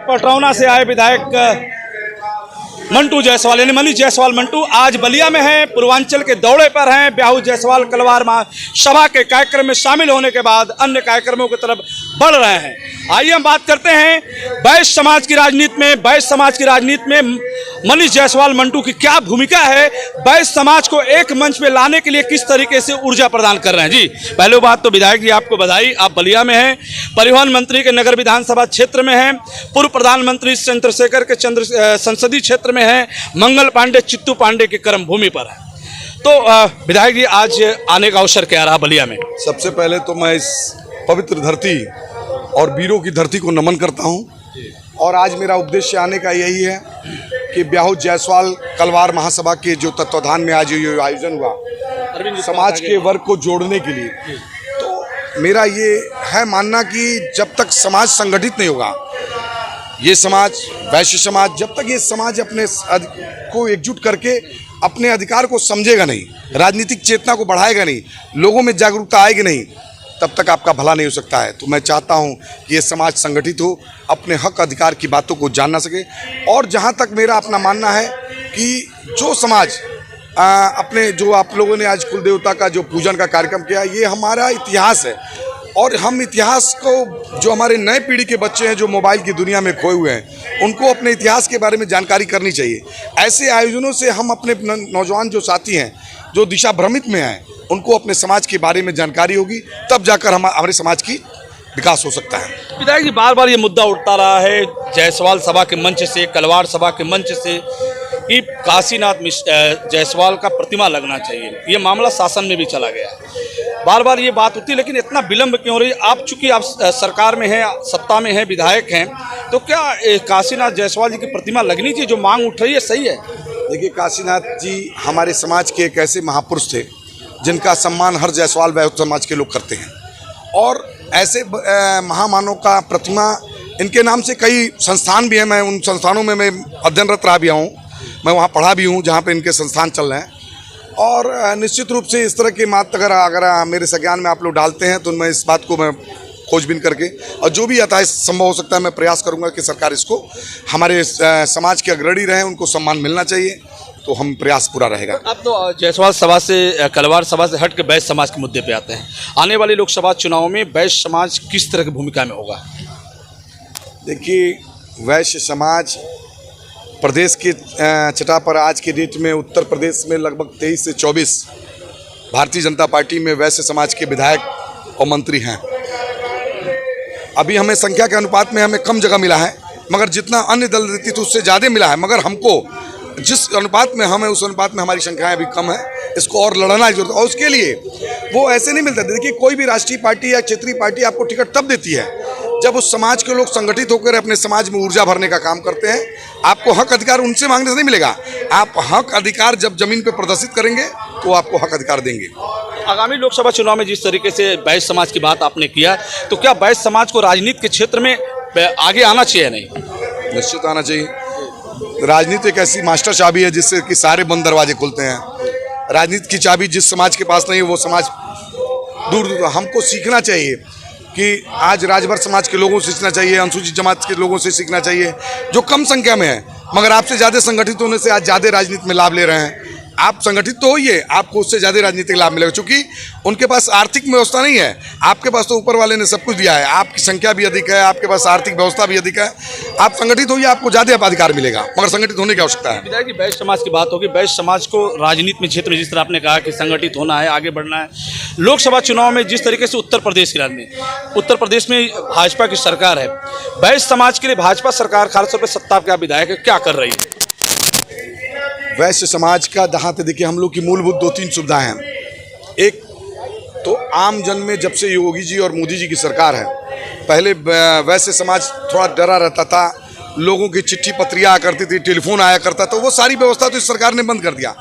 पटरौना से आए विधायक मंटू जायसवाल यानी मनीष जायसवाल मंटू आज बलिया में हैं, पूर्वांचल के दौरे पर हैं। ब्याहू जायसवाल कलवार सभा के कार्यक्रम में शामिल होने के बाद अन्य कार्यक्रमों की तरफ बढ़ रहे हैं। आइए हम बात करते हैं वैश्य समाज की राजनीति में मनीष जायसवाल मंटू की क्या भूमिका है, वैश्य समाज को एक मंच पे लाने के लिए किस तरीके से ऊर्जा प्रदान कर रहे हैं। जी पहले बात तो विधायक जी आपको बधाई, आप बलिया में हैं, परिवहन मंत्री के नगर विधानसभा क्षेत्र में हैं, पूर्व प्रधानमंत्री चंद्रशेखर के संसदीय क्षेत्र में हैं, मंगल पांडे चित्तू पांडे की कर्म भूमि पर है। तो विधायक जी आज आने का अवसर क्या रहा बलिया में? सबसे पहले तो मैं इस पवित्र धरती और वीरों की धरती को नमन करता हूं, और आज मेरा उद्देश्य आने का यही है कि ब्याहू जायसवाल कलवार महासभा के जो तत्वाधान में आज ये आयोजन हुआ समाज के वर्ग को जोड़ने के लिए, तो मेरा ये है मानना कि जब तक समाज संगठित नहीं होगा, ये समाज वैश्य समाज, जब तक ये समाज अपने को एकजुट करके अपने अधिकार को समझेगा नहीं, राजनीतिक चेतना को बढ़ाएगा नहीं, लोगों में जागरूकता आएगी नहीं, तब तक आपका भला नहीं हो सकता है। तो मैं चाहता हूं कि ये समाज संगठित हो, अपने हक अधिकार की बातों को जानना सके। और जहां तक मेरा अपना मानना है कि जो समाज अपने जो आप लोगों ने आज कुल देवता का जो पूजन का कार्यक्रम किया, ये हमारा इतिहास है, और हम इतिहास को जो हमारे नए पीढ़ी के बच्चे हैं जो मोबाइल की दुनिया में खोए हुए हैं, उनको अपने इतिहास के बारे में जानकारी करनी चाहिए। ऐसे आयोजनों से हम अपने नौजवान जो साथी हैं जो दिशा भ्रमित में हैं, उनको अपने समाज के बारे में जानकारी होगी, तब जाकर हमारे समाज की विकास हो सकता है। विधायक जी बार बार ये मुद्दा उठता रहा है जायसवाल सभा के मंच से, कलवार सभा के मंच से, कि काशीनाथ जायसवाल का प्रतिमा लगना चाहिए। ये मामला शासन में भी चला गया है, बार बार ये बात होती है, लेकिन इतना विलंब क्यों हो रही है? आप चूंकि आप सरकार में हैं, सत्ता में हैं, विधायक हैं, तो क्या काशीनाथ जायसवाल जी की प्रतिमा लगनी चाहिए? जो मांग उठ रही है सही है? देखिए, काशीनाथ जी हमारे समाज के एक ऐसे महापुरुष थे जिनका सम्मान हर जायसवाल वैश्य समाज के लोग करते हैं, और ऐसे महामानव का प्रतिमा, इनके नाम से कई संस्थान भी हैं। मैं उन संस्थानों में मैं अध्ययनरत रहा भी हूँ, मैं वहाँ पढ़ा भी हूँ जहाँ पे इनके संस्थान चल रहे हैं। और निश्चित रूप से इस तरह की बात अगर मेरे संज्ञान में आप लोग डालते हैं, तो मैं इस बात को मैं खोजबीन करके, और जो भी आता है संभव हो सकता है, मैं प्रयास करूँगा कि सरकार इसको, हमारे समाज के अग्रणी रहे, उनको सम्मान मिलना चाहिए, तो हम प्रयास पूरा रहेगा। अब तो जायसवाल सभा से, कलवार सभा से हट के वैश्य समाज के मुद्दे पे आते हैं। आने वाले लोकसभा चुनाव में वैश्य समाज किस तरह की भूमिका में होगा? देखिए, वैश्य समाज प्रदेश के छठा पर आज के डेट में उत्तर प्रदेश में लगभग 23 से 24 भारतीय जनता पार्टी में वैश्य समाज के विधायक और मंत्री हैं। अभी हमें संख्या के अनुपात में हमें कम जगह मिला है, मगर जितना अन्य दल देती तो उससे ज़्यादा मिला है, मगर हमको जिस अनुपात में हमें, उस अनुपात में हमारी संख्याएं अभी कम है। इसको और लड़ना जरूरत है, और उसके लिए वो ऐसे नहीं मिलता। देखिए, कोई भी राष्ट्रीय पार्टी या क्षेत्रीय पार्टी आपको टिकट तब देती है जब उस समाज के लोग संगठित होकर अपने समाज में ऊर्जा भरने का काम करते हैं। आपको हक अधिकार उनसे मांगने से नहीं मिलेगा, आप हक अधिकार जब जमीन पर प्रदर्शित करेंगे तो आपको हक अधिकार देंगे। आगामी लोकसभा चुनाव में जिस तरीके से वैश्य समाज की बात आपने किया, तो क्या वैश्य समाज को राजनीति के क्षेत्र में आगे आना चाहिए? नहीं, निश्चित आना चाहिए। राजनीति एक ऐसी मास्टर चाबी है जिससे कि सारे बंद दरवाजे खुलते हैं। राजनीति की चाबी जिस समाज के पास नहीं है, वो समाज दूर दूर। हमको सीखना चाहिए कि आज राजभर समाज के लोगों से सीखना चाहिए, अनुसूचित जमात के लोगों से सीखना चाहिए, जो कम संख्या में है, मगर आपसे ज़्यादा संगठित होने से आज ज़्यादा राजनीति में लाभ ले रहे हैं। आप संगठित तो होइए, आपको उससे ज़्यादा राजनीतिक लाभ मिलेगा, क्योंकि उनके पास आर्थिक व्यवस्था नहीं है। आपके पास तो ऊपर वाले ने सब कुछ दिया है, आपकी संख्या भी अधिक है, आपके पास आर्थिक व्यवस्था भी अधिक है। आप संगठित होइए, आपको ज़्यादा अधिकार मिलेगा, मगर संगठित होने की आवश्यकता है। विधायक जी, वैश्य समाज की बात होगी, वैश्य समाज को राजनीति में क्षेत्र में जिस तरह आपने कहा कि संगठित होना है, आगे बढ़ना है। लोकसभा चुनाव में जिस तरीके से उत्तर प्रदेश की राजनीति, उत्तर प्रदेश में भाजपा की सरकार है, वैश्य समाज के लिए भाजपा सरकार खासतौर पर सत्ता के विधायक क्या कर रही है? वैश्य समाज का दहाते, देखिए, हम लोग की मूलभूत 2-3 सुविधाएं हैं। एक तो आम जन में जब से योगी जी और मोदी जी की सरकार है, पहले वैश्य समाज थोड़ा डरा रहता था, लोगों की चिट्ठी पत्रियाँ आया करती थी, टेलीफोन आया करता, तो वो सारी व्यवस्था तो इस सरकार ने बंद कर दिया।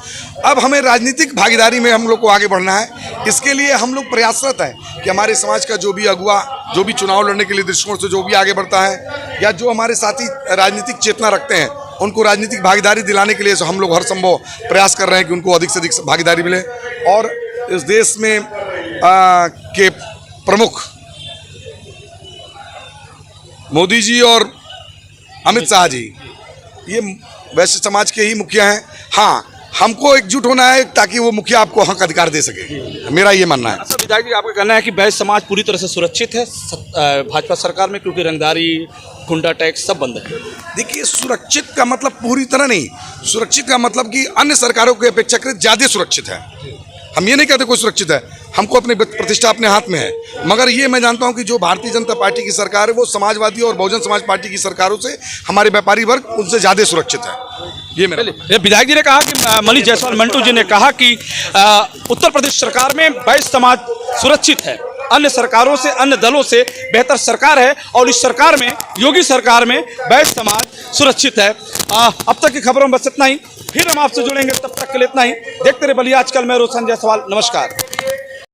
अब हमें राजनीतिक भागीदारी में हम लोग को आगे बढ़ना है। इसके लिए हम लोग प्रयासरत हैं कि हमारे समाज का जो भी अगुआ, जो भी चुनाव लड़ने के लिए दृष्टिकोण से जो भी आगे बढ़ता है, या जो हमारे साथी राजनीतिक चेतना रखते हैं, उनको राजनीतिक भागीदारी दिलाने के लिए हम लोग हर संभव प्रयास कर रहे हैं कि उनको अधिक से अधिक भागीदारी मिले। और इस देश में के प्रमुख मोदी जी और अमित शाह जी, ये वैश्य समाज के ही मुखिया हैं। हाँ, हमको एकजुट होना है ताकि वो मुखिया आपको हक अधिकार दे सके, मेरा ये मानना है। अच्छा विधायक जी, आपका कहना है कि वैश्य समाज पूरी तरह से सुरक्षित है भाजपा सरकार में, क्योंकि रंगदारी, गुंडा टैक्स सब बंद है। देखिए, सुरक्षित का मतलब पूरी तरह नहीं, सुरक्षित का मतलब कि अन्य सरकारों की अपेक्षाकृत ज़्यादा सुरक्षित है। हम ये नहीं कहते कोई सुरक्षित है, हमको अपनी प्रतिष्ठा अपने हाथ में है। मगर ये मैं जानता हूँ कि जो भारतीय जनता पार्टी की सरकार है वो समाजवादी और बहुजन समाज पार्टी की सरकारों से हमारे व्यापारी वर्ग उनसे ज़्यादा सुरक्षित है। ये मेरा ये विधायक जी ने कहा कि मनीष जायसवाल मंटू जी ने कहा कि उत्तर प्रदेश सरकार में वैश्य समाज सुरक्षित है, अन्य सरकारों से, अन्य दलों से बेहतर सरकार है और इस सरकार में, योगी सरकार में वैश्य समाज सुरक्षित है। अब तक की खबरों में बस इतना ही, फिर हम आपसे जुड़ेंगे, तब तक के लिए इतना ही। देखते रहे बलिया आजकल। मैं रोशन जायसवाल, नमस्कार।